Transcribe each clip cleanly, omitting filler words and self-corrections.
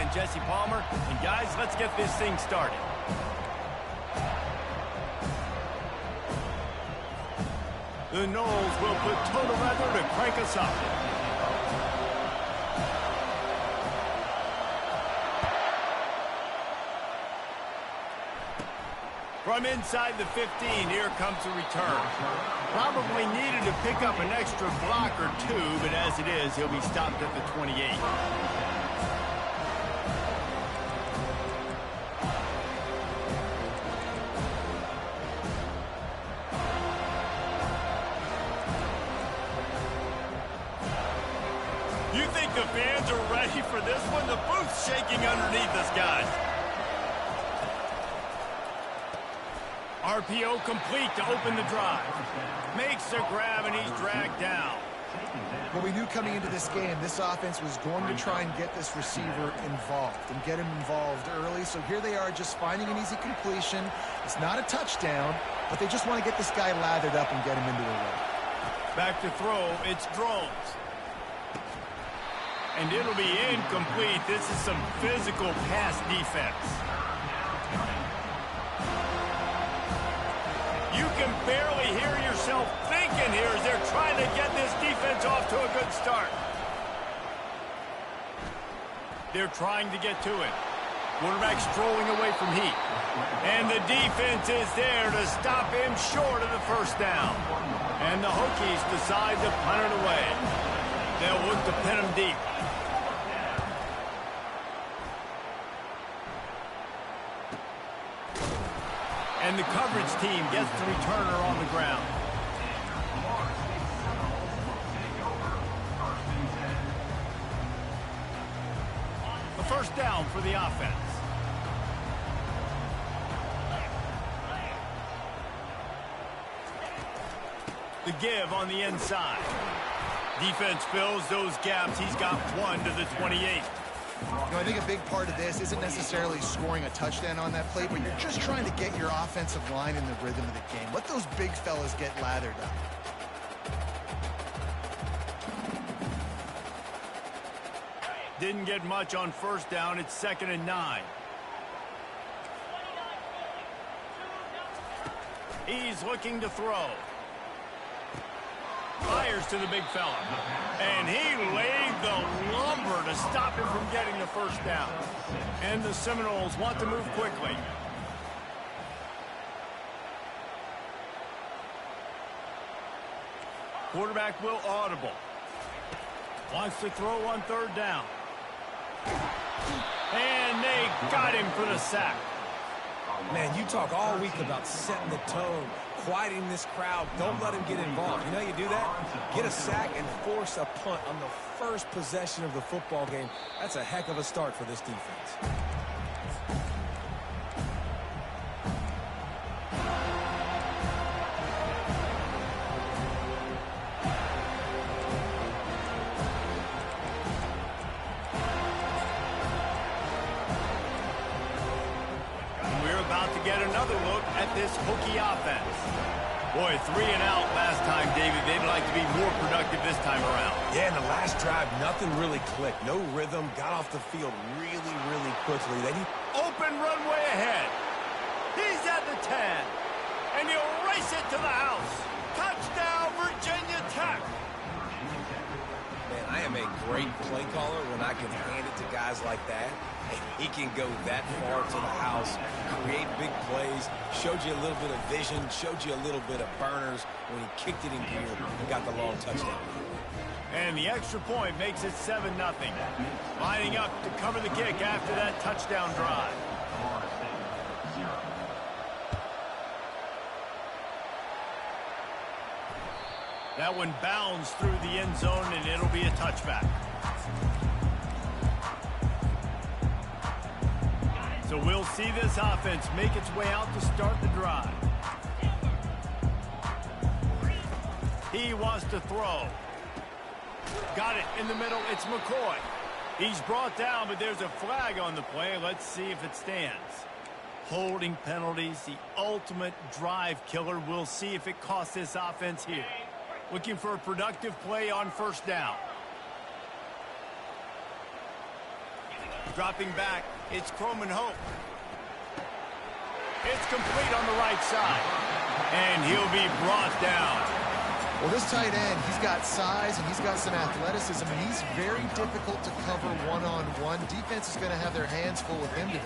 I'm Jesse Palmer, and guys, let's get this thing started. The Noles will put total leather to crank us up. From inside the 15, here comes the return. Probably needed to pick up an extra block or two, but as it is, he'll be stopped at the 28. You think the fans are ready for this one? The booth's shaking underneath us, guys. RPO complete to open the drive. Makes the grab and he's dragged down. Well, we knew coming into this game, this offense was going to try and get this receiver involved and get him involved early. So here they are just finding an easy completion. It's not a touchdown, but they just want to get this guy lathered up and get him into the way. Back to throw, it's Drones. And it'll be incomplete. This is some physical pass defense. You can barely hear yourself thinking here as they're trying to get this defense off to a good start. They're trying to get to it. Quarterback strolling away from heat. And the defense is there to stop him short of the first down. And the Hokies decide to punt it away. They'll look to pin him deep. And the coverage team gets the returner on the ground. A first down for the offense. The give on the inside. Defense fills those gaps. He's got one to the 28. You know, I think a big part of this isn't necessarily scoring a touchdown on that play, but you're just trying to get your offensive line in the rhythm of the game. Let those big fellas get lathered up. Didn't get much on first down. It's 2nd and 9. He's looking to throw. Fires to the big fella. And he laid the lumber to stop him from getting the first down. And the Seminoles want to move quickly. Quarterback will audible. Wants to throw on 3rd down. And they got him for the sack. Man, you talk all week about setting the tone, quieting this crowd. Don't let him get involved. You know how you do that? Get a sack and force a punt on the first possession of the football game. That's a heck of a start for this defense. Get another look at this Hokie offense. Boy, 3 and out last time, David. They'd like to be more productive this time around. Yeah, in the last drive, nothing really clicked. No rhythm. Got off the field really, really quickly. They need open runway ahead. He's at the 10. And he'll race it to the house. Touchdown, Virginia Tech. Man, I am a great play caller when I can hand it to guys like that. He can go that far to the house, create big plays, showed you a little bit of vision, showed you a little bit of burners when he kicked it in gear and got the long touchdown. And the extra point makes it 7-0. Lining up to cover the kick after that touchdown drive. That one bounds through the end zone, and it'll be a touchback. So we'll see this offense make its way out to start the drive. He wants to throw. Got it in the middle. It's McCoy. He's brought down, but there's a flag on the play. Let's see if it stands. Holding penalties, the ultimate drive killer. We'll see if it costs this offense here. Looking for a productive play on first down. Dropping back, it's Croman Hope. It's complete on the right side. And he'll be brought down. Well, this tight end, he's got size and he's got some athleticism, and he's very difficult to cover one-on-one. Defense is going to have their hands full with him today.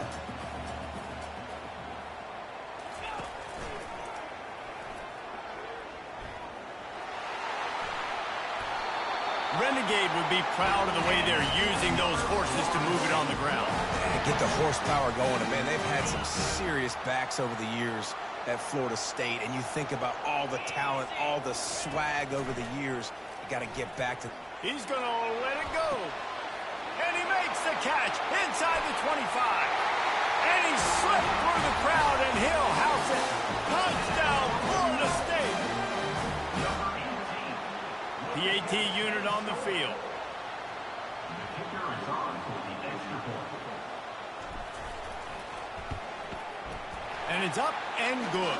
Renegade would be proud of the way they're using those horses to move it on the ground. And get the horsepower going. And, man, they've had some serious backs over the years at Florida State. And you think about all the talent, all the swag over the years. You got to get back to... He's going to let it go. And he makes the catch inside the 25. And he slipped through the crowd, and he'll house it. Touchdown, Florida State. PAT unit on the field. And it's up and good.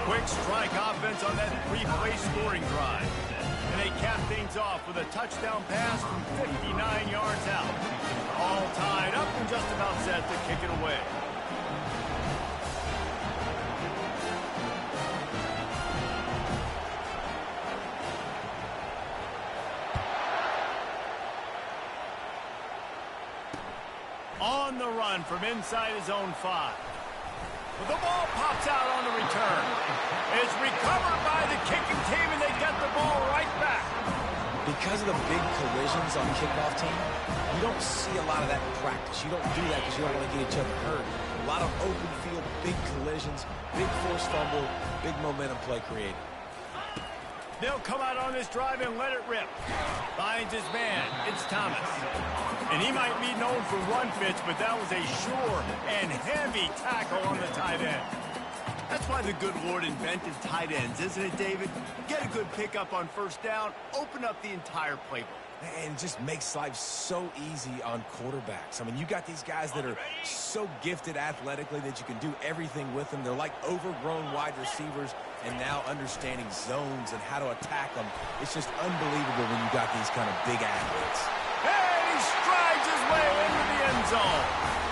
Quick strike offense on that three-play scoring drive. And they cap things off with a touchdown pass from 59 yards out. All tied up and just about set to kick it away. On the run from inside his own 5. The ball pops out on the return. It's recovered by the kicking team, and they get the ball right back. Because of the big collisions on the kickoff team, you don't see a lot of that in practice. You don't do that because you don't want to get each other hurt. A lot of open field, big collisions, big forced fumble, big momentum play created. They'll come out on this drive and let it rip. Finds his man. It's Thomas. And he might be known for run fits, but that was a sure and heavy tackle on the tight end. That's why the good Lord invented tight ends, isn't it, David? Get a good pickup on first down, open up the entire playbook. And it just makes life so easy on quarterbacks. I mean, you got these guys that are so gifted athletically that you can do everything with them. They're like overgrown wide receivers, and now understanding zones and how to attack them. It's just unbelievable when you got these kind of big athletes. And he strides his way into the end zone.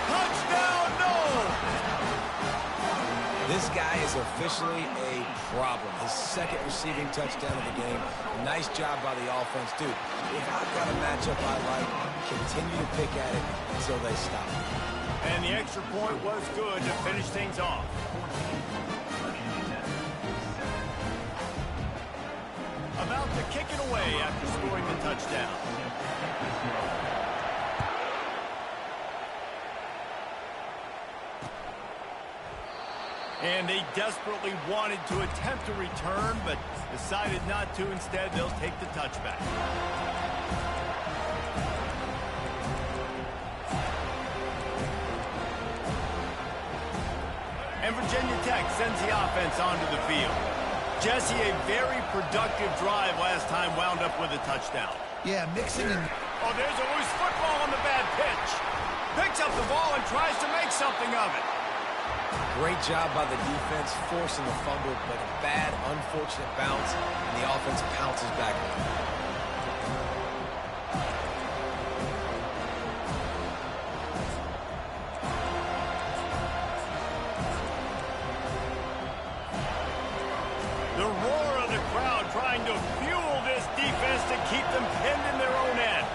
Touchdown, no! This guy is officially a problem. His second receiving touchdown of the game. Nice job by the offense. Dude, if I've got a matchup I like, continue to pick at it until they stop. And the extra point was good to finish things off. About to kick it away after scoring the touchdown. And they desperately wanted to attempt a return, but decided not to. Instead, they'll take the touchback. And Virginia Tech sends the offense onto the field. Jesse, a very productive drive last time wound up with a touchdown. Yeah, mixing in. Oh, there's a loose football on the bad pitch. Picks up the ball and tries to make something of it. Great job by the defense, forcing the fumble, but a bad, unfortunate bounce, and the offense pounces back on it. The roar of the crowd trying to fuel this defense to keep them pinned in their own end.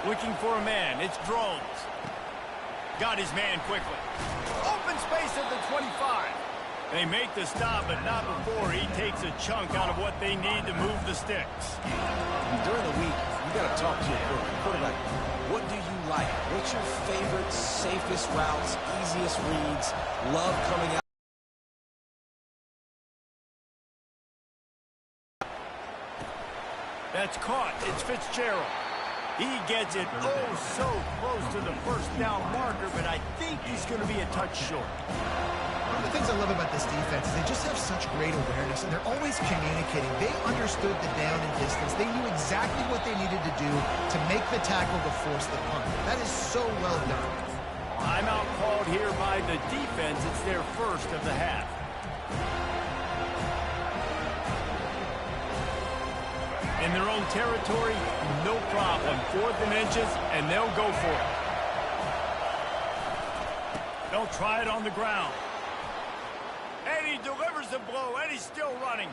Looking for a man, it's Drones. Got his man quickly. Open space at the 25. They make the stop, but not before he takes a chunk out of what they need to move the sticks. During the week, you got to talk to your quarterback. What do you like? What's your favorite, safest routes, easiest reads? Love coming out. That's caught. It's Fitzgerald. He gets it so close to the first down marker, but I think he's going to be a touch short. One of the things I love about this defense is they just have such great awareness, and they're always communicating. They understood the down and distance. They knew exactly what they needed to do to make the tackle to force the punt. That is so well done. Timeout called here by the defense. It's their first of the half. In their own territory, no problem. 4th and inches, and they'll go for it. They'll try it on the ground. And he delivers the blow, and he's still running.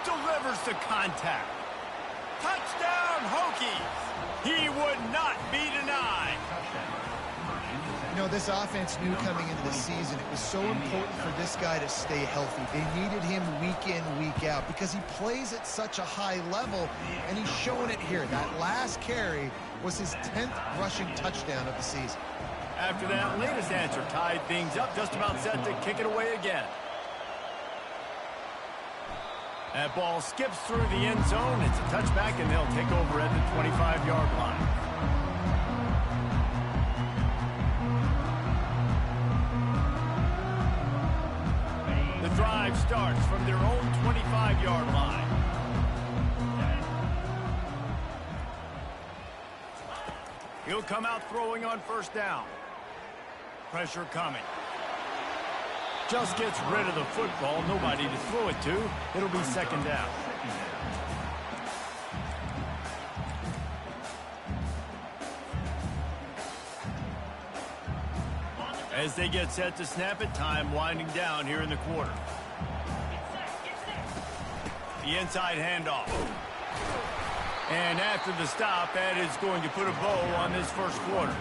Delivers the contact. Touchdown, Hokies! He would not be denied. You know, this offense knew coming into the season it was so important for this guy to stay healthy. They needed him week in, week out because he plays at such a high level, and he's showing it here. That last carry was his 10th rushing touchdown of the season. After that latest answer tied things up, just about set to kick it away again. That ball skips through the end zone. It's a touchback, and they'll take over at the 25-yard line. The drive starts from their own 25-yard line. He'll come out throwing on first down. Pressure coming. Just gets rid of the football. Nobody to throw it to. It'll be second down. As they get set to snap it, time winding down here in the quarter. The inside handoff. And after the stop, that is going to put a bow on this first quarter.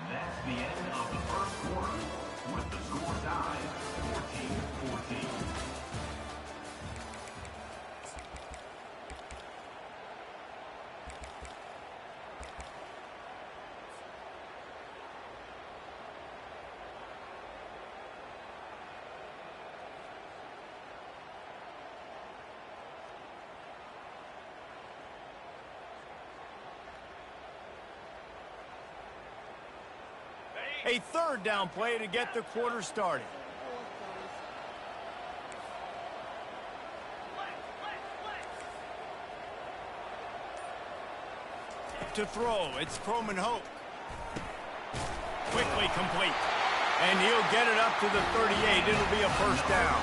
That's the end of the first quarter, with the score tied 14-14. A third down play to get the quarter started. To throw, it's Croman Hoke. Quickly complete. And he'll get it up to the 38. It'll be a first down.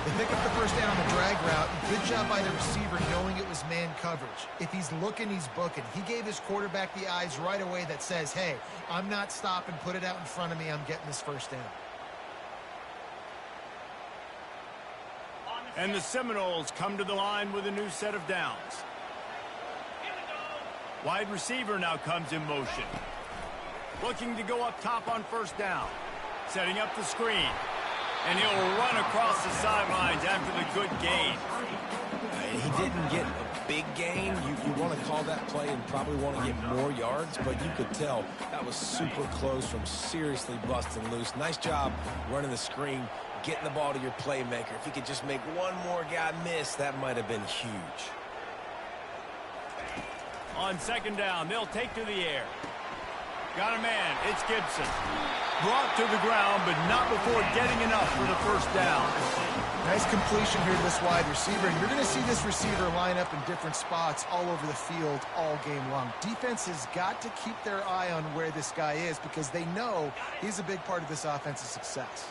They pick up the first down on the drag route. Good job by the receiver knowing it was man coverage. If he's looking, he's booking. He gave his quarterback the eyes right away that says, hey, I'm not stopping. Put it out in front of me. I'm getting this first down. And the Seminoles come to the line with a new set of downs. Wide receiver now comes in motion. Looking to go up top on first down. Setting up the screen. And he'll run across the sidelines after the good gain. He didn't get a big gain. You want to call that play and probably want to get more yards, but you could tell that was super close from seriously busting loose. Nice job running the screen, getting the ball to your playmaker. If he could just make one more guy miss, that might have been huge. On second down, they'll take to the air. Got a man. It's Gibson. Brought to the ground, but not before getting enough for the first down. Nice completion here to this wide receiver. And you're going to see this receiver line up in different spots all over the field all game long. Defense has got to keep their eye on where this guy is because they know he's a big part of this offense's success.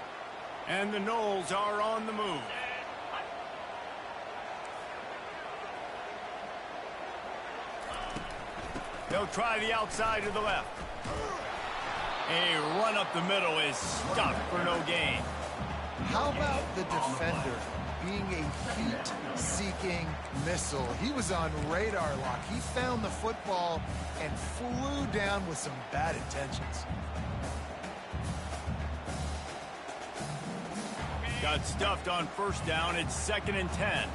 And the Noles are on the move. They'll try the outside to the left. A run up the middle is stopped for no gain. How about the defender being a heat-seeking missile? He was on radar lock. He found the football and flew down with some bad intentions. Got stuffed on first down. It's 2nd and 10.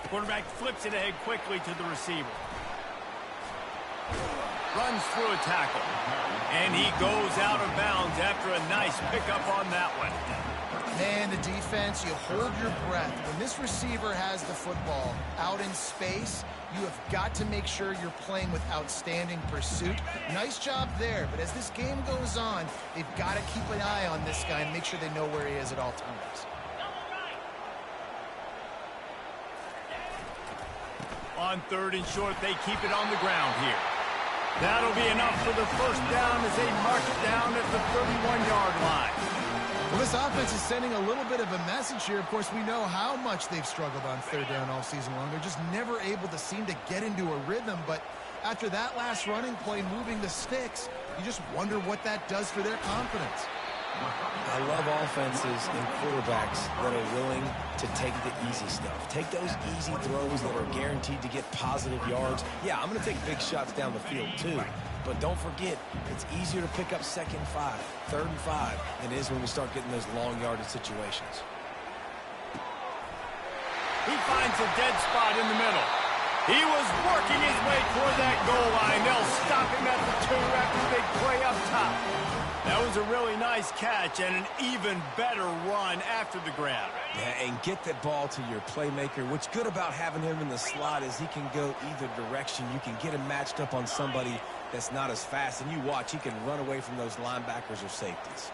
Quarterback flips it ahead quickly to the receiver. Runs through a tackle. And he goes out of bounds after a nice pickup on that one. Man, the defense, you hold your breath. When this receiver has the football out in space, you have got to make sure you're playing with outstanding pursuit. Nice job there, but as this game goes on, they've got to keep an eye on this guy and make sure they know where he is at all times. On 3rd and short, they keep it on the ground here. That'll be enough for the first down as they mark it down at the 31-yard line. Well, this offense is sending a little bit of a message here. Of course, we know how much they've struggled on 3rd down all season long. They're just never able to seem to get into a rhythm. But after that last running play, moving the sticks, you just wonder what that does for their confidence. I love offenses and quarterbacks that are willing to take the easy stuff. Take those easy throws that are guaranteed to get positive yards. Yeah, I'm going to take big shots down the field too. But don't forget, it's easier to pick up 2nd and 5, 3rd and 5 than it is when we start getting those long yardage situations. He finds a dead spot in the middle. He was working his way toward that goal line. They'll stop him at the 2 after the big play up top. That was a really nice catch and an even better run after the grab. Yeah, and get that ball to your playmaker. What's good about having him in the slot is he can go either direction. You can get him matched up on somebody that's not as fast, and you watch, he can run away from those linebackers or safeties.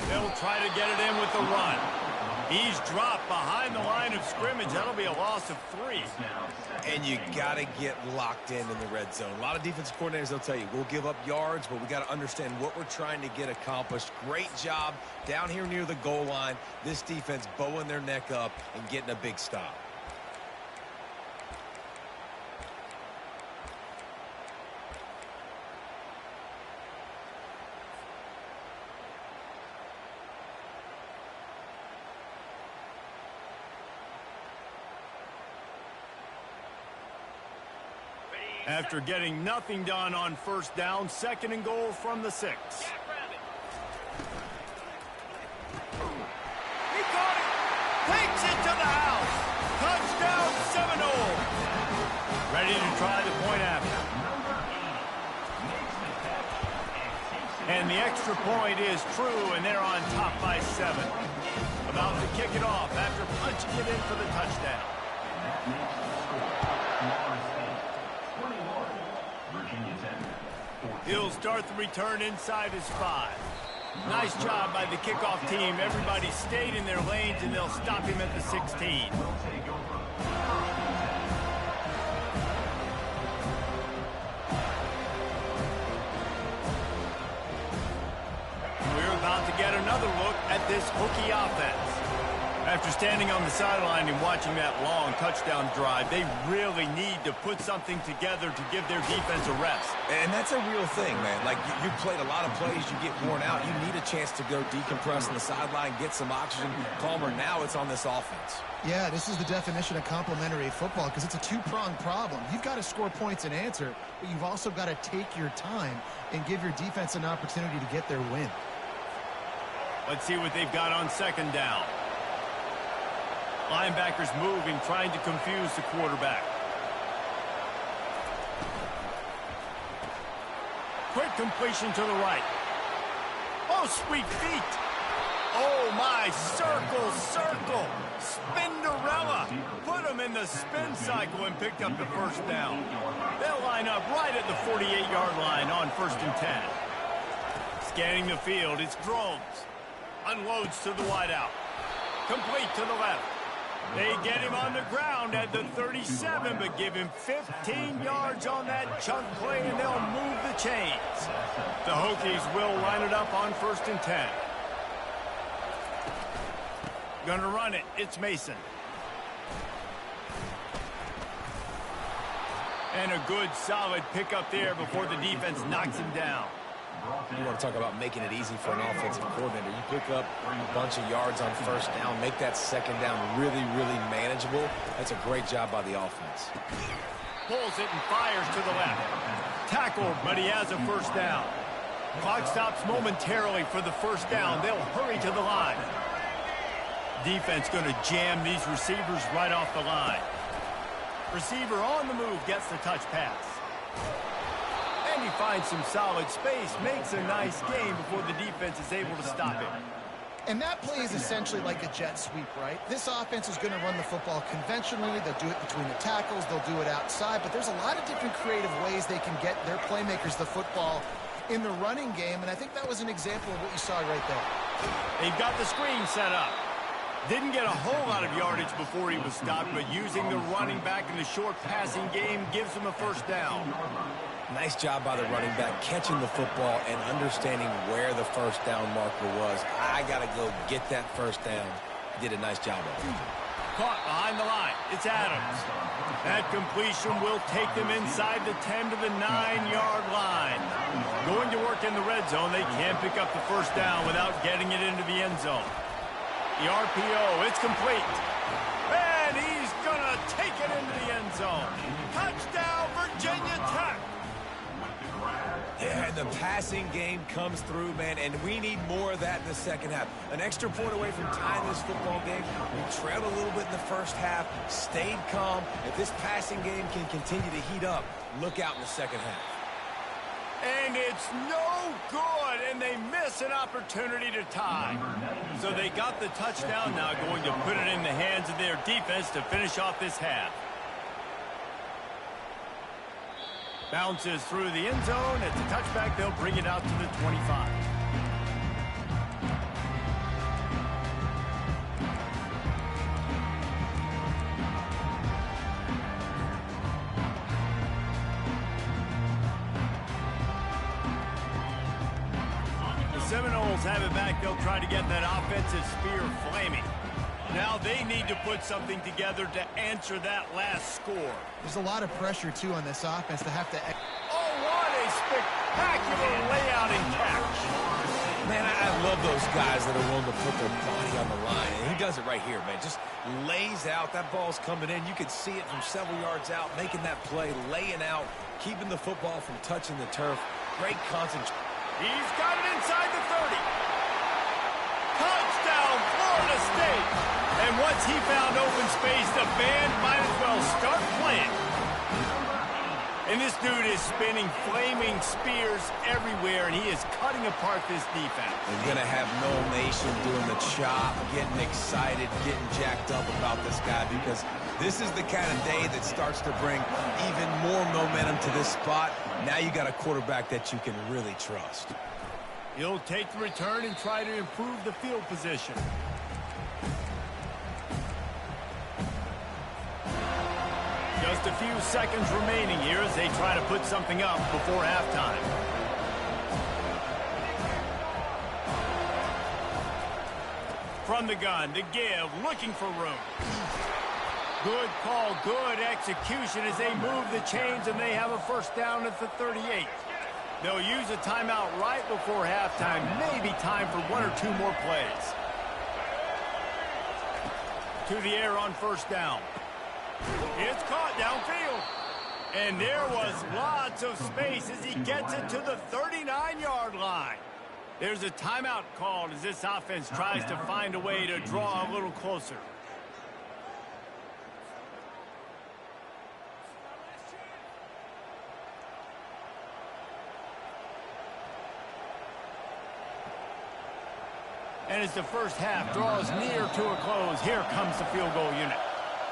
They'll try to get it in with the run. He's dropped behind the line of scrimmage. That'll be a loss of 3. And you got to get locked in the red zone. A lot of defensive coordinators, they'll tell you, we'll give up yards, but we got to understand what we're trying to get accomplished. Great job down here near the goal line. This defense bowing their neck up and getting a big stop. After getting nothing done on first down, 2nd and goal from the 6. He caught it. Takes it to the house. Touchdown Seminole. Ready to try the point after. And the extra point is true, and they're on top by 7. About to kick it off after punching it in for the touchdown. He'll start the return inside his 5. Nice job by the kickoff team. Everybody stayed in their lanes, and they'll stop him at the 16. We're about to get another look at this Hokie offense. After standing on the sideline and watching that long touchdown drive, they really need to put something together to give their defense a rest. And that's a real thing, man. Like, you played a lot of plays, you get worn out. You need a chance to go decompress on the sideline, get some oxygen. Palmer, now it's on this offense. Yeah, this is the definition of complementary football because it's a two-pronged problem. You've got to score points and answer, but you've also got to take your time and give your defense an opportunity to get their win. Let's see what they've got on 2nd down. Linebackers moving, trying to confuse the quarterback. Quick completion to the right. Oh, sweet feet. Oh, my. Circle, circle. Spinderella. Put him in the spin cycle and picked up the first down. They'll line up right at the 48-yard line on 1st and 10. Scanning the field, it's Drones. Unloads to the wideout. Complete to the left. They get him on the ground at the 37, but give him 15 yards on that chunk play, and they'll move the chains. The Hokies will line it up on 1st and 10. Gonna run it. It's Mason. And a good, solid pickup there before the defense knocks him down. You want to talk about making it easy for an offensive coordinator. You pick up a bunch of yards on first down, make that second down really, really manageable. That's a great job by the offense. Pulls it and fires to the left. Tackled, but he has a first down. Clock stops momentarily for the first down. They'll hurry to the line. Defense going to jam these receivers right off the line. Receiver on the move gets the touch pass. And he finds some solid space, makes a nice game before the defense is able to stop him. And that play is essentially like a jet sweep, right? This offense is going to run the football conventionally. They'll do it between the tackles. They'll do it outside. But there's a lot of different creative ways they can get their playmakers the football in the running game. And I think that was an example of what you saw right there. They've got the screen set up. Didn't get a whole lot of yardage before he was stopped, but using the running back in the short passing game gives him a first down. Nice job by the running back catching the football and understanding where the first down marker was. I got to go get that first down. Did a nice job of it. Caught behind the line. It's Adams. That completion will take them inside the 10 to the 9-yard line. Going to work in the red zone, they can't pick up the first down without getting it into the end zone. The RPO, it's complete. And he's going to take it into the end zone. Touchdown, Virginia Tech. Yeah, and the passing game comes through, man, and we need more of that in the second half. An extra point away from tying this football game. We trailed a little bit in the first half, stayed calm. If this passing game can continue to heat up, look out in the second half. And it's no good, and they miss an opportunity to tie. So they got the touchdown, now going to put it in the hands of their defense to finish off this half. Bounces through the end zone. It's a touchback. They'll bring it out to the 25. Seminoles have it back. They'll try to get that offensive spear flaming. Now they need to put something together to answer that last score. There's a lot of pressure, too, on this offense to have to... Oh, what a spectacular layout and catch. Man, I love those guys that are willing to put their body on the line. And he does it right here, man. Just lays out. That ball's coming in. You can see it from several yards out, making that play, laying out, keeping the football from touching the turf. Great concentration. He's got it inside the 30. Touchdown, Florida State. And once he found open space, the band might as well start playing. And this dude is spinning flaming spears everywhere, and he is cutting apart this defense. They're going to have Noel Nation doing the chop, getting excited, getting jacked up about this guy, because this is the kind of day that starts to bring even more momentum to this spot. Now you got a quarterback that you can really trust. He'll take the return and try to improve the field position. Just a few seconds remaining here as they try to put something up before halftime. From the gun, to give, looking for room. Good call, good execution as they move the chains, and they have a first down at the 38. They'll use a timeout right before halftime, maybe time for one or two more plays. To the air on first down. It's caught downfield. And there was lots of space as he gets it to the 39-yard line. There's a timeout called as this offense tries to find a way to draw a little closer. And as the first half draws near to a close, here comes the field goal unit.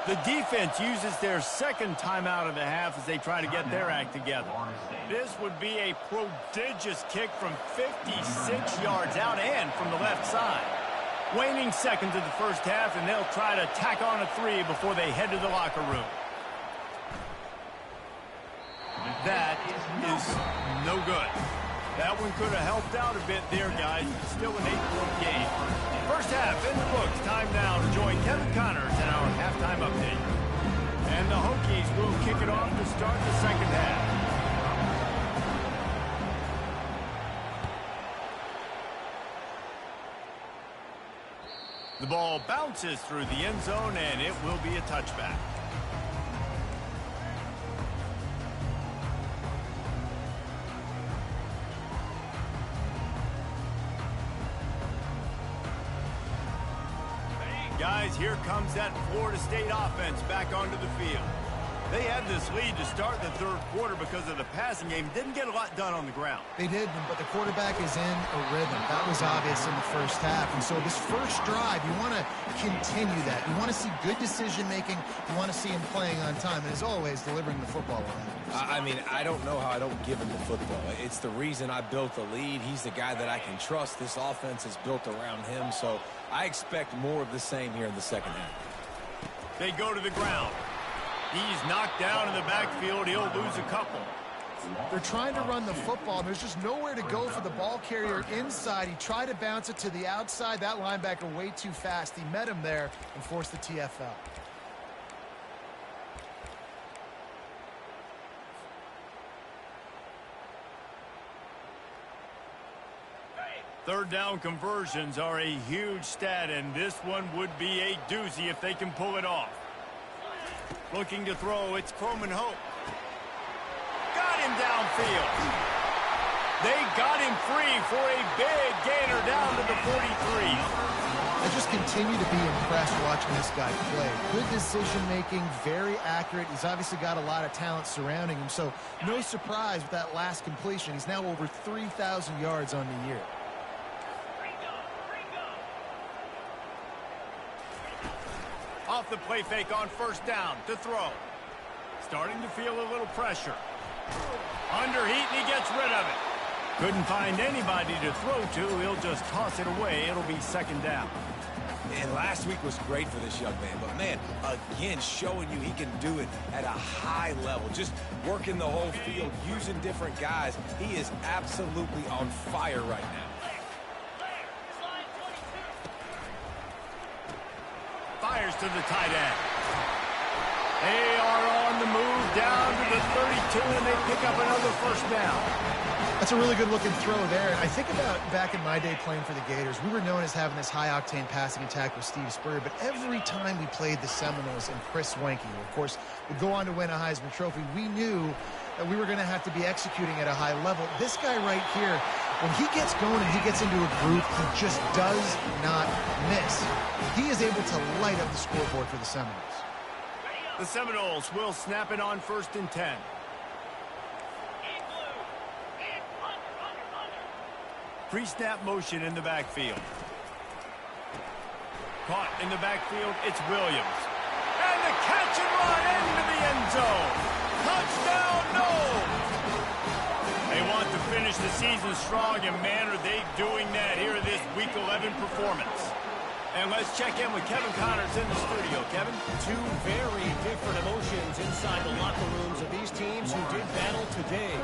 The defense uses their second timeout of the half as they try to get their act together. This would be a prodigious kick from 56 yards out and from the left side. Waning seconds of the first half, and they'll try to tack on a three before they head to the locker room. That is no good. That one could have helped out a bit there, guys. Still an 8-point game. First half in the books. Time now to join Kevin Connors in our halftime update. And the Hokies will kick it off to start the second half. The ball bounces through the end zone, and it will be a touchback. Guys, here comes that Florida State offense back onto the field. They had this lead to start the third quarter because of the passing game. Didn't get a lot done on the ground. They did, but the quarterback is in a rhythm. That was obvious in the first half. And so this first drive, you want to continue that. You want to see good decision-making. You want to see him playing on time. And as always, delivering the football around. I mean, I don't know how I don't give him the football. It's the reason I built the lead. He's the guy that I can trust. This offense is built around him. So I expect more of the same here in the second half. They go to the ground. He's knocked down in the backfield. He'll lose a couple. They're trying to run the football. There's just nowhere to go for the ball carrier inside. He tried to bounce it to the outside. That linebacker way too fast. He met him there and forced the TFL. Third down conversions are a huge stat, and this one would be a doozy if they can pull it off. Looking to throw, it's Croman Hope. Got him downfield. They got him free for a big gainer down to the 43. I just continue to be impressed watching this guy play. Good decision-making, very accurate. He's obviously got a lot of talent surrounding him, so no surprise with that last completion. He's now over 3,000 yards on the year. Off the play fake on first down to throw. Starting to feel a little pressure. Under heat, and he gets rid of it. Couldn't find anybody to throw to. He'll just toss it away. It'll be second down. And last week was great for this young man. But, man, again, showing you he can do it at a high level. Just working the whole field, using different guys. He is absolutely on fire right now. Fires to the tight end. They are on the move down to the 32, and they pick up another first down. That's a really good-looking throw there. I think about back in my day playing for the Gators, we were known as having this high-octane passing attack with Steve Spurrier, but every time we played the Seminoles and Chris Wenke, who, of course, would go on to win a Heisman Trophy, we knew that we were going to have to be executing at a high level. This guy right here, when he gets going and he gets into a group, he just does not miss. He is able to light up the scoreboard for the Seminoles. The Seminoles will snap it on 1st and 10. Pre-snap motion in the backfield. Caught in the backfield, it's Williams. And the catch and run into the end zone. Touchdown, no! They want to finish the season strong, and man, are they doing that here in this Week 11 performance. And let's check in with Kevin Connors in the studio. Kevin? Two very different emotions inside the locker rooms of these teams who did battle today.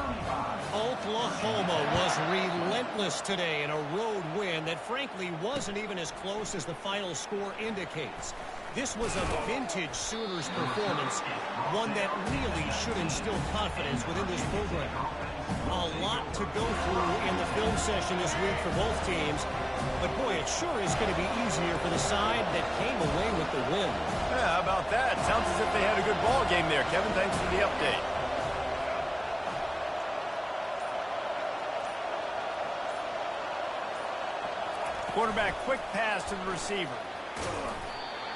Oklahoma was relentless today in a road win that frankly wasn't even as close as the final score indicates. This was a vintage Sooners performance, one that really should instill confidence within this program. A lot to go through in the film session this week for both teams, but boy, it sure is going to be easier for the side that came away with the win. Yeah, how about that? Sounds as if they had a good ball game there. Kevin, thanks for the update. Quarterback, quick pass to the receiver.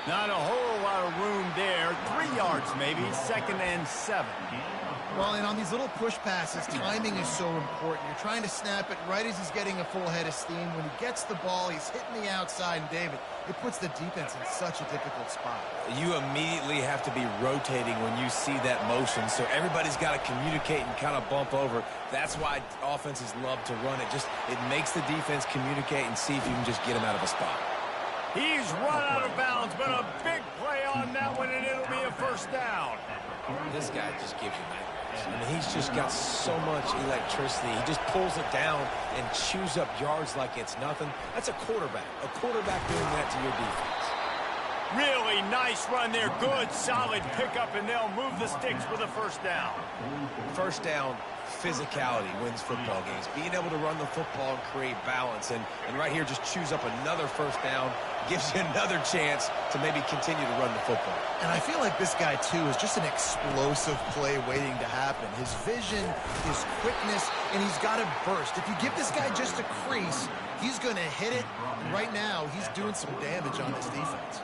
Not a whole lot of room there. 3 yards maybe, 2nd and 7. Well, and on these little push passes, timing is so important. You're trying to snap it right as he's getting a full head of steam. When he gets the ball, he's hitting the outside, and David, it puts the defense in such a difficult spot. You immediately have to be rotating when you see that motion, so everybody's got to communicate and kind of bump over. That's why offenses love to run it. It makes the defense communicate and see if you can just get him out of a spot. He's run out of bounds, but a big play on that one, and it'll be a first down. This guy just gives you nightmares. I mean, he's just got so much electricity. He just pulls it down and chews up yards like it's nothing. That's a quarterback. A quarterback doing that to your defense. Really nice run there. Good, solid pickup, and they'll move the sticks for the first down. First down, physicality wins football games. Being able to run the football and create balance. And right here just chews up another first down, gives you another chance to maybe continue to run the football. And I feel like this guy, too, is just an explosive play waiting to happen. His vision, his quickness, and he's got to burst. If you give this guy just a crease, he's going to hit it. And right now, he's doing some damage on this defense.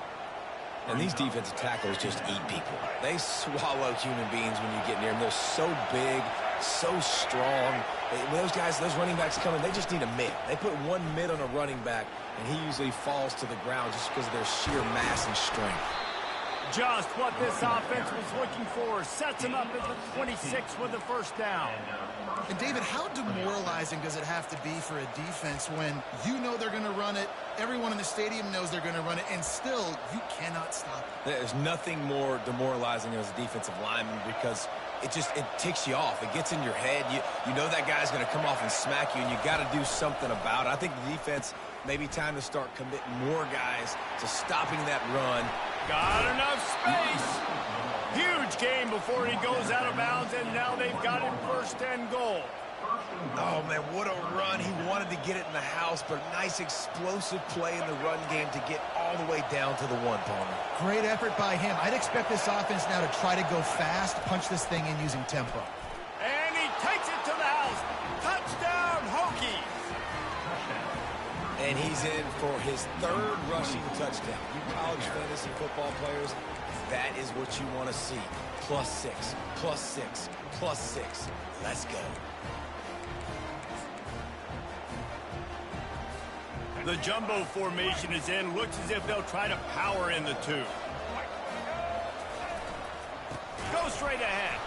And these defensive tackles just eat people. They swallow human beings when you get near them. They're so big, so strong. When those guys, those running backs come in, they just need a mid. They put one mid on a running back, and he usually falls to the ground just because of their sheer mass and strength. Just what this offense was looking for. Sets him up at the 26 with the first down. And, David, how demoralizing does it have to be for a defense when you know they're going to run it, everyone in the stadium knows they're going to run it, and still you cannot stop it? There's nothing more demoralizing as a defensive lineman because it ticks you off. It gets in your head. You know that guy's going to come off and smack you, and you got to do something about it. I think the defense, maybe time to start committing more guys to stopping that run. Got enough space. Huge game before he goes out of bounds, and now they've got him first and goal. Oh, man, what a run. He wanted to get it in the house, but nice explosive play in the run game to get all the way down to the one, Palmer. Great effort by him. I'd expect this offense now to try to go fast, punch this thing in using tempo. And he takes it to the house. Touchdown, Hokies. And he's in for his third rushing touchdown. You college fantasy football players, that is what you want to see. +6, +6, +6. Let's go. The jumbo formation is in. Looks as if they'll try to power in the two. Go straight ahead.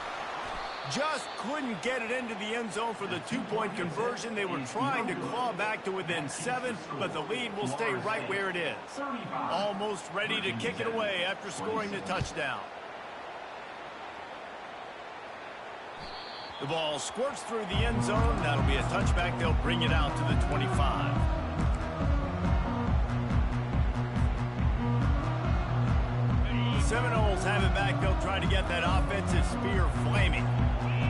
Just couldn't get it into the end zone for the two-point conversion. They were trying to claw back to within 7, but the lead will stay right where it is. Almost ready to kick it away after scoring the touchdown. The ball squirts through the end zone. That'll be a touchback. They'll bring it out to the 25. Seminoles have it back. They'll try to get that offensive spear flaming.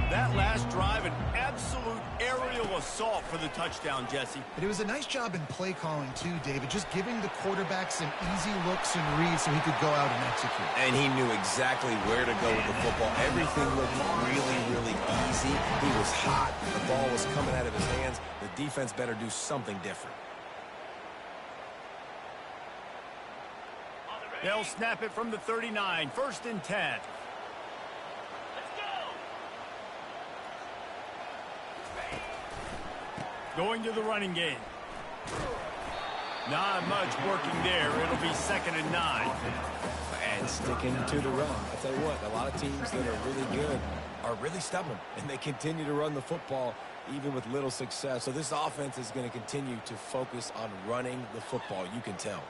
That last drive, an absolute aerial assault for the touchdown, Jesse. But it was a nice job in play calling, too, David, just giving the quarterback some easy looks and reads so he could go out and execute. And he knew exactly where to go with the football. Everything looked really, really easy. He was hot. The ball was coming out of his hands. The defense better do something different. They'll snap it from the 39. 1st and 10. Going to the running game. Not much working there. It'll be 2nd and 9. And sticking to the run. I'll tell you what, a lot of teams that are really good are really stubborn, and they continue to run the football even with little success. So this offense is going to continue to focus on running the football. You can tell.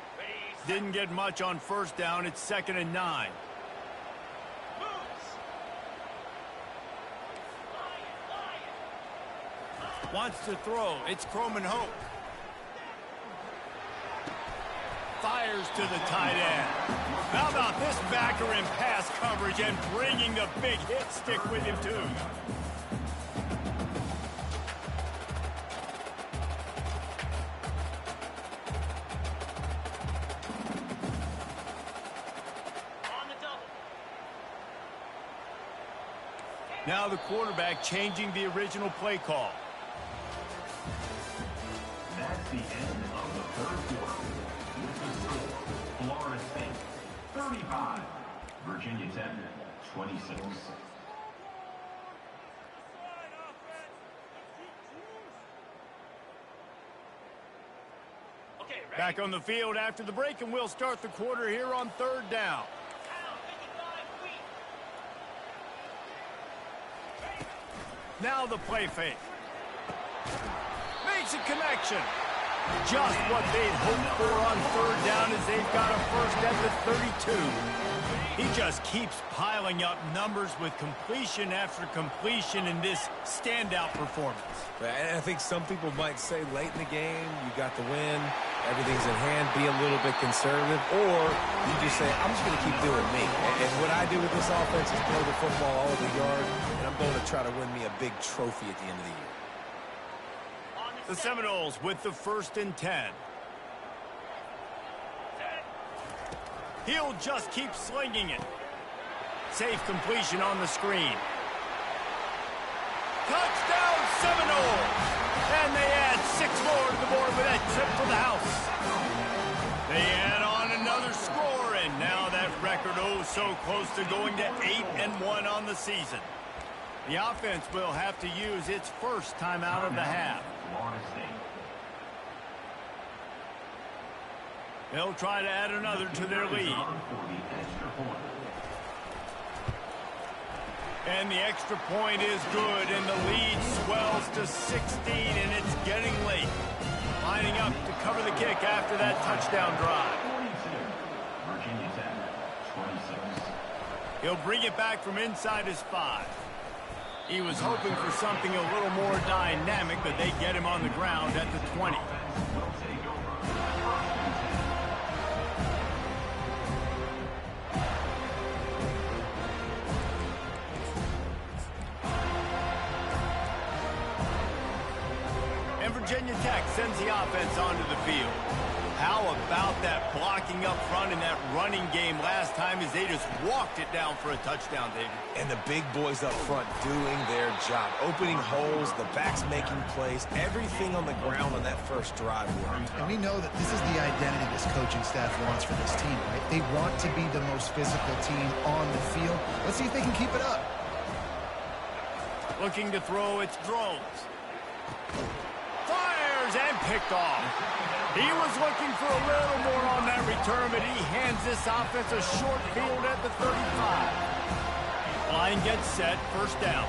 Didn't get much on 1st down. It's 2nd and 9. Wants to throw. It's Croman Hope. Fires to the tight end. How about this backer in pass coverage and bringing the big hit stick with him, too. Now the quarterback changing the original play call. That's the end of the third quarter. With the score, Florida State 35, Virginia Tech 26. Back on the field after the break, and we'll start the quarter here on 3rd down. Now the play fake. Makes a connection. Just what they'd hoped for on 3rd down as they've got a first at the 32. He just keeps piling up numbers with completion after completion in this standout performance. And I think some people might say late in the game, you got the win, everything's in hand, be a little bit conservative, or you just say, I'm just going to keep doing me. And what I do with this offense is throw the football all over the yard, and I'm going to try to win me a big trophy at the end of the year. The Seminoles with the 1st and 10. He'll just keep slinging it. Safe completion on the screen. Touchdown Seminoles! And they add 6 more to the board with that trip for the house. They add on another score, and now that record so close to going to 8-1 on the season. The offense will have to use its first timeout of the half. They'll try to add another to their lead. And the extra point is good, and the lead swells to 16, and it's getting late. Lining up to cover the kick after that touchdown drive. He'll bring it back from inside his 5. He was hoping for something a little more dynamic, but they get him on the ground at the 20. And Virginia Tech sends the offense onto the field. How about that blocking up front in that running game last time as they just walked it down for a touchdown, David? And the big boys up front doing their job. Opening holes, the backs making plays, everything on the ground on that first drive worked. And we know that this is the identity this coaching staff wants for this team, right? They want to be the most physical team on the field. Let's see if they can keep it up. Looking to throw, it's Drones. Fires and picked off. He was looking for a little more on that return, but he hands this offense a short field at the 35. Line gets set, 1st down.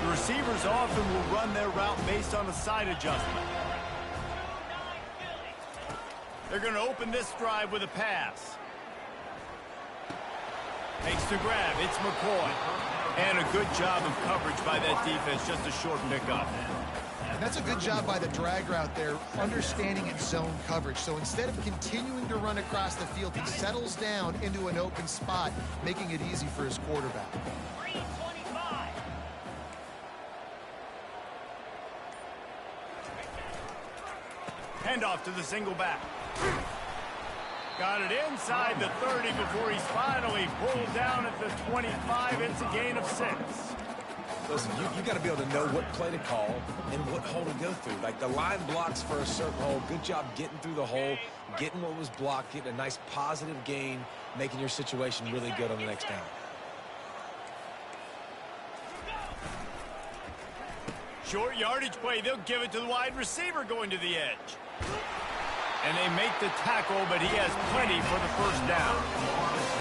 The receivers often will run their route based on a side adjustment. They're going to open this drive with a pass. Makes the grab. It's McCoy. And a good job of coverage by that defense. Just a short pickup. And that's a good job by the drag route there, understanding its zone coverage. So instead of continuing to run across the field, he settles down into an open spot, making it easy for his quarterback. Handoff to the single back. Got it inside the 30 before he's finally pulled down at the 25. It's a gain of 6. Listen, you got to be able to know what play to call and what hole to go through. Like the line blocks for a certain hole. Good job getting through the hole, getting what was blocked, getting a nice positive gain, making your situation really good on the next down. Short yardage play. They'll give it to the wide receiver going to the edge. And they make the tackle, but he has plenty for the 1st down.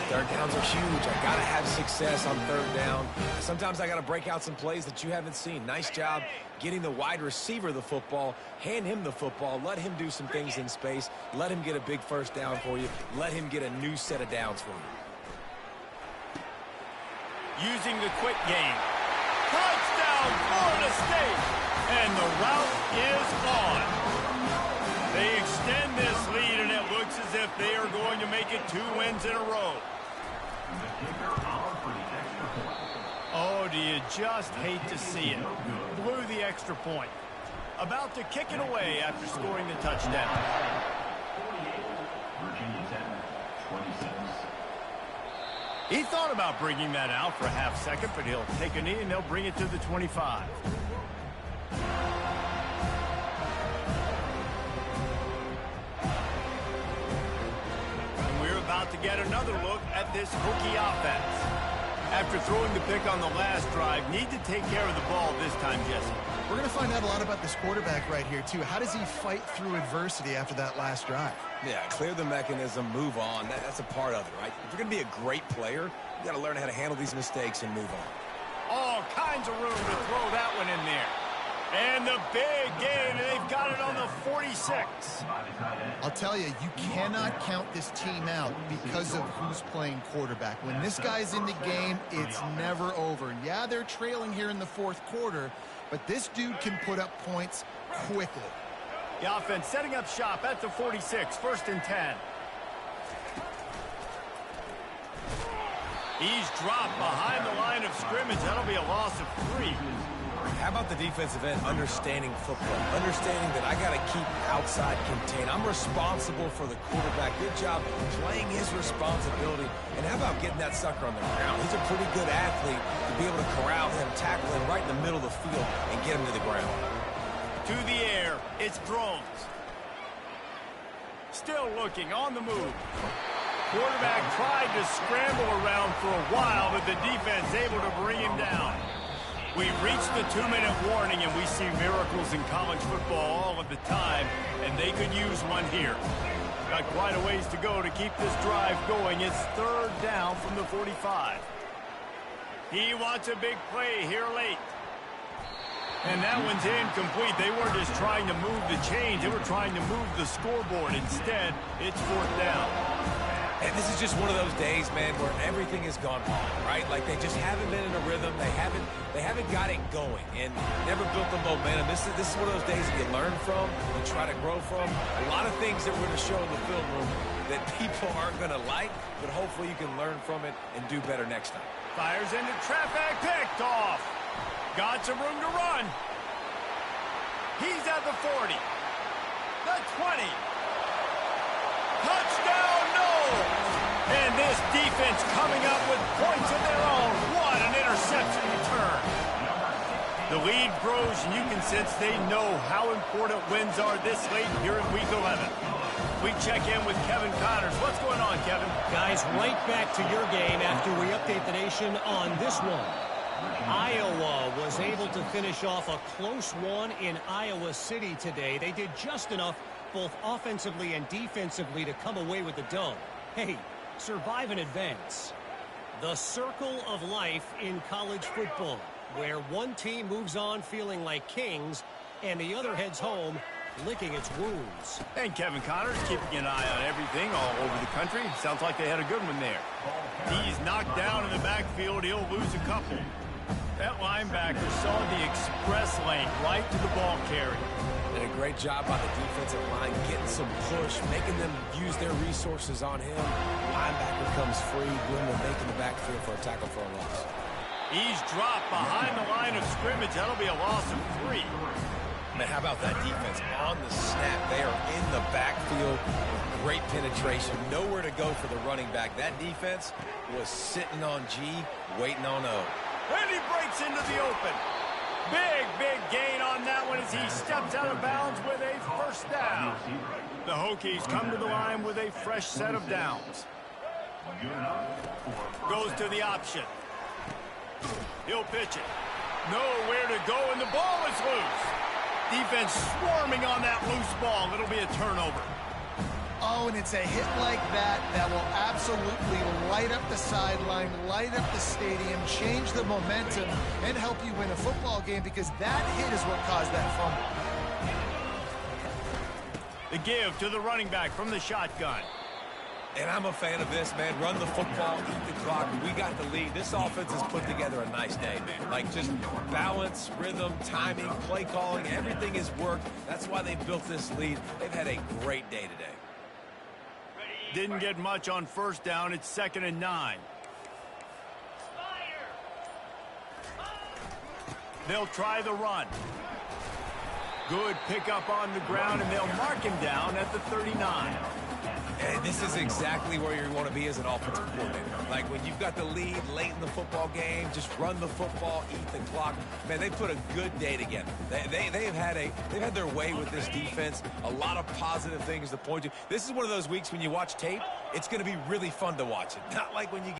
3rd downs are huge. I got to have success on 3rd down. Sometimes I got to break out some plays that you haven't seen. Nice job getting the wide receiver the football. Hand him the football. Let him do some things in space. Let him get a big 1st down for you. Let him get a new set of downs for you. Using the quick game. Touchdown, Florida State. And the route is on. They extend this lead, and it looks as if they are going to make it 2 wins in a row. Oh, do you just hate to see it? Blew the extra point. About to kick it away after scoring the touchdown. He thought about bringing that out for a half second, but he'll take a knee, and they'll bring it to the 25. About to get another look at this Hokie offense. After throwing the pick on the last drive, need to take care of the ball this time, Jesse. We're going to find out a lot about this quarterback right here, too. How does he fight through adversity after that last drive? Yeah, clear the mechanism, move on. That's a part of it, right? If you're going to be a great player, you got to learn how to handle these mistakes and move on. All kinds of room to throw that one in there. And the big gain, and they've got it on the 46. I'll tell you, you cannot count this team out because of who's playing quarterback. When this guy's in the game, it's never over. Yeah, they're trailing here in the fourth quarter, but this dude can put up points quickly. The offense setting up shop at the 46, 1st and 10. He's dropped behind the line of scrimmage. That'll be a loss of 3. How about the defensive end understanding football, understanding that I got to keep outside contained. I'm responsible for the quarterback. Good job playing his responsibility. And how about getting that sucker on the ground? He's a pretty good athlete to be able to corral him, tackle him right in the middle of the field, and get him to the ground. To the air, it's Drones. Still looking, on the move. Quarterback tried to scramble around for a while, but the defense able to bring him down. We've reached the 2-minute warning, and we see miracles in college football all of the time, and they could use one here. Got quite a ways to go to keep this drive going. It's 3rd down from the 45. He wants a big play here late. And that one's incomplete. They weren't just trying to move the chains. They were trying to move the scoreboard. Instead, it's 4th down. And this is just one of those days, man, where everything has gone wrong, right? Like they just haven't been in a rhythm. They haven't got it going and never built the momentum. This is one of those days that you learn from, you try to grow from. A lot of things that we're going to show in the film room that people aren't going to like, but hopefully you can learn from it and do better next time. Fires into traffic, picked off. Got some room to run. He's at the 40. The 20. Touchdown, no! And this defense coming up with points of their own. What an interception return. The lead grows, and you can sense they know how important wins are this late here in Week 11. We check in with Kevin Connors. What's going on, Kevin? Guys, right back to your game after we update the nation on this one. Iowa was able to finish off a close one in Iowa City today. They did just enough both offensively and defensively to come away with the dub. Hey, survive and advance. The circle of life in college football, where one team moves on feeling like kings and the other heads home licking its wounds. And Kevin Connors keeping an eye on everything all over the country. Sounds like they had a good one there. He's knocked down in the backfield. He'll lose a couple. That linebacker saw the express lane right to the ball carrier. And a great job by the defensive line, getting some push, making them use their resources on him. Linebacker comes free, going to make in the backfield for a tackle for a loss. He's dropped behind the line of scrimmage. That'll be a loss of 3. Man, how about that defense on the snap? They are in the backfield with great penetration. Nowhere to go for the running back. That defense was sitting on G, waiting on O. And he breaks into the open. Big gain on that one as he steps out of bounds with a 1st down. The Hokies come to the line with a fresh set of downs. Goes to the option. He'll pitch it. Nowhere to go, and the ball is loose. Defense swarming on that loose ball. It'll be a turnover. Oh, and it's a hit like that that will absolutely light up the sideline, light up the stadium, change the momentum, and help you win a football game because that hit is what caused that fumble. The give to the running back from the shotgun. And I'm a fan of this, man. Run the football, eat the clock. We got the lead. This offense has put together a nice day, man. Like just balance, rhythm, timing, play calling, everything has worked. That's why they built this lead. They've had a great day today. Didn't get much on 1st down. It's 2nd and 9. They'll try the run. Good pickup on the ground, and they'll mark him down at the 39. And this is exactly where you want to be as an offensive coordinator. Like when you've got the lead late in the football game, just run the football, eat the clock. Man, they put a good day together. They've had their way with this defense. A lot of positive things to point to. This is one of those weeks when you watch tape, it's going to be really fun to watch it. Not like when you